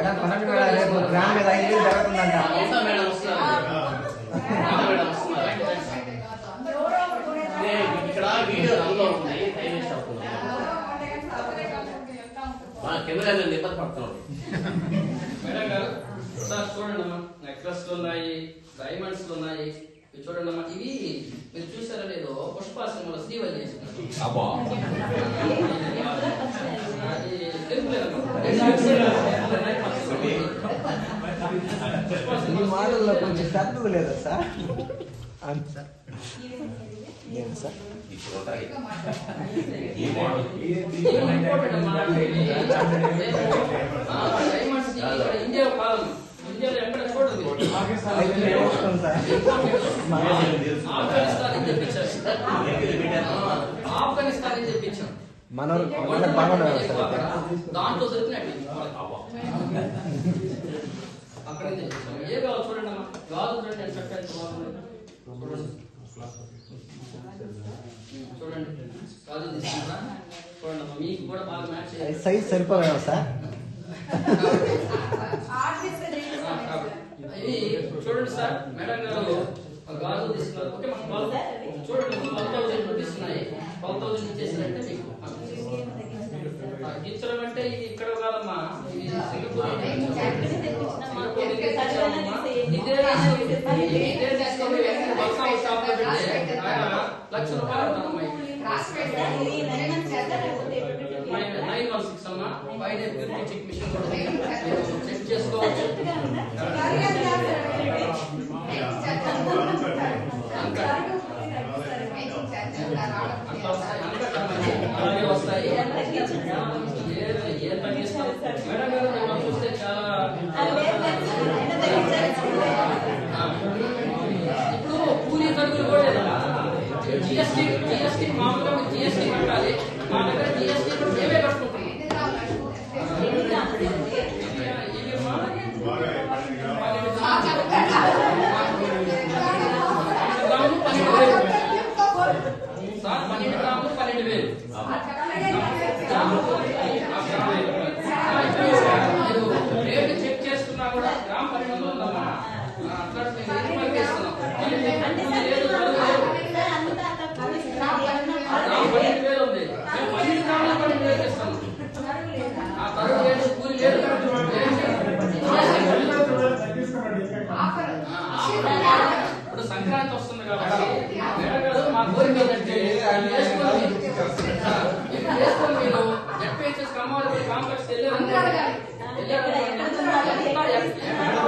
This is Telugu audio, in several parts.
గ్రామ్ మీద 5,000 జరుగుతుందంట. ఇక్కడ వీడియో అందులో ఉంది, టైం వేస్ట్ అవుతుంది. కెమెరా ఇబ్బంది పడుతున్నాడు. మేడం గారు సార్ చూడండి అమ్మా, నెక్లెస్లు ఉన్నాయి, డైమండ్స్ ఉన్నాయి. ఇవి చూడండి అమ్మా, ఇవి మీరు చూసారో లేదో పుష్పాశ్రమంలో శ్రీవల్లి చేస్తున్నారు. ఈ మోడల్లో కొంచెం పెద్దది లేదా సార్? లేదు సార్. ఇండియా కాలం ఇండియాలో ఎక్కడ చూడదు. ఆఫ్ఘనిస్తాన్ నుంచి తెప్పించాం. దాంట్లో దొరికినట్టు అక్కడ ఏ కావాలి చూడండి అమ్మా, గాజు చూడండి ఎంత చక్కగా బాగుంది. చూడండి గాజు తీసుకుంటా చూడండి అమ్మా, మీకు కూడా బాగా మ్యాచ్ సైజ్ సరిపోదా సార్? ఇది చూడండి సార్, మేడం గారు గాజు తీసుకున్నారు. ఓకే మన చూడండి 12,000 రూపీస్ ఉన్నాయి. 12,000 ఇచ్చేసారంటే మీకు ఇచ్చడం అంటే ఇది ఇక్కడ కాదమ్మా, ఇది సింగపూర్. ₹1,00,000 ఉంటుందమ్మా. 916 అమ్మా, 5 ప్యూరిటీ చెక్ మిషన్ కూడా చెక్ చేసుకోవచ్చు. అలాగే వస్తాయి. ఏం తగ్గిస్తాం మేడం గారు, మనం చూస్తే చాలా ఇప్పుడు కూలీ ఖర్చులు కూడా జిఎస్టీ మామూలుగా జిఎస్టీ కట్టాలి. మా దగ్గర జిఎస్టీ మేమే కట్టుకుంటున్నాం. సార్ 12 గ్రాములు 12,000. రేటు చెక్ చేసుకున్నా కూడా గ్రామ్ 12 ఉందమ్మా. అట్లా మేము ఇస్తున్నాం. 12,000 ఉంది. మేము 12 గ్రాములు 12,000 ఇస్తాము. ఆ తరువు లేదు, కూలి లేదు. ఇప్పుడు సంక్రాంతి వస్తుంది కాబట్టి మేడం గారు మా కోరిక ఏంటంటే వేసుకొని మీరు ఎఫ్ఐహెచ్ఎస్ కమ్మవారి కాంప్లెక్స్ వెళ్ళారు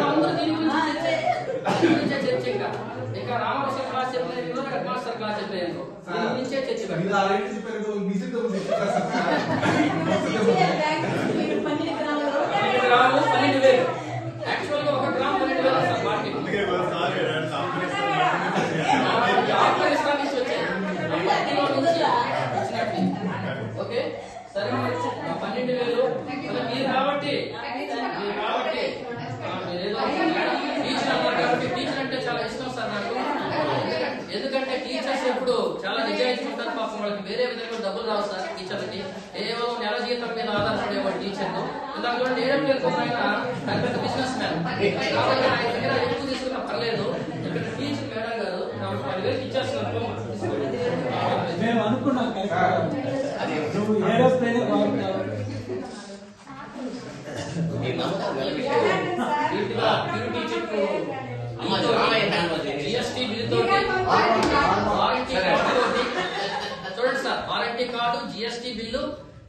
అందరూ దీని గురించి చర్చ. ఇంకా రామకృష్ణ క్లాస్ చెప్పలేదు, హెడ్ మాస్టర్ క్లాస్ చెప్పలేదు, దీని గురించే చర్చ పెట్టారు. 12,000 యాక్చువల్ గా 1 గ్రామ్ 12,000 సార్ మార్కెట్. ఆఫ్ఘనిస్తాన్ నుంచి వచ్చాయి. ఓకే సరే 12,000 మీరు కాబట్టి టీచర్ అన్నారు కాబట్టి టీచర్ అంటే చాలా ఇష్టం సార్ నాకు. ఎందుకంటే టీచర్స్ ఎప్పుడు చాలా నిజాయితీ ఉంటారు. పాపం వాళ్ళకి వేరే విధంగా డబ్బులు రావు సార్. టీచర్లకి కేవలం నెల జీతం మీద ఆధారపడేవాడు టీచర్లు. దాని కూడా ఏరోప్లేన్ కొన్నాయన పెద్ద బిజినెస్ మ్యాన్ కాబట్టి ఆయన దగ్గర ఎక్కువ తీసుకున్నా పర్లేదు. ఇక్కడ టీచర్ మేడం గారు కాబట్టి 10,000 ఇచ్చేస్తున్నారు. మేము అనుకున్నాం నువ్వు ఏరోప్లేన్ బాగుంటావు. చూడండి sir, warranty card, GST bill,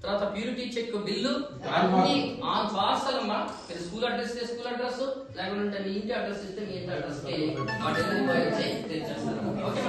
తర్వాత ప్యూరిటీ చెక్ బిల్లు అన్ని ఆన్ పార్సల్ అమ్మా. మీరు స్కూల్ అడ్రస్ ఇస్తే స్కూల్ అడ్రస్, లేకుంటే మీ ఇంటి అడ్రస్ ఇస్తే మీ ఇంటి అడ్రస్ కి డెలివరీ బాయ్ చేస్తారు. ఓకే.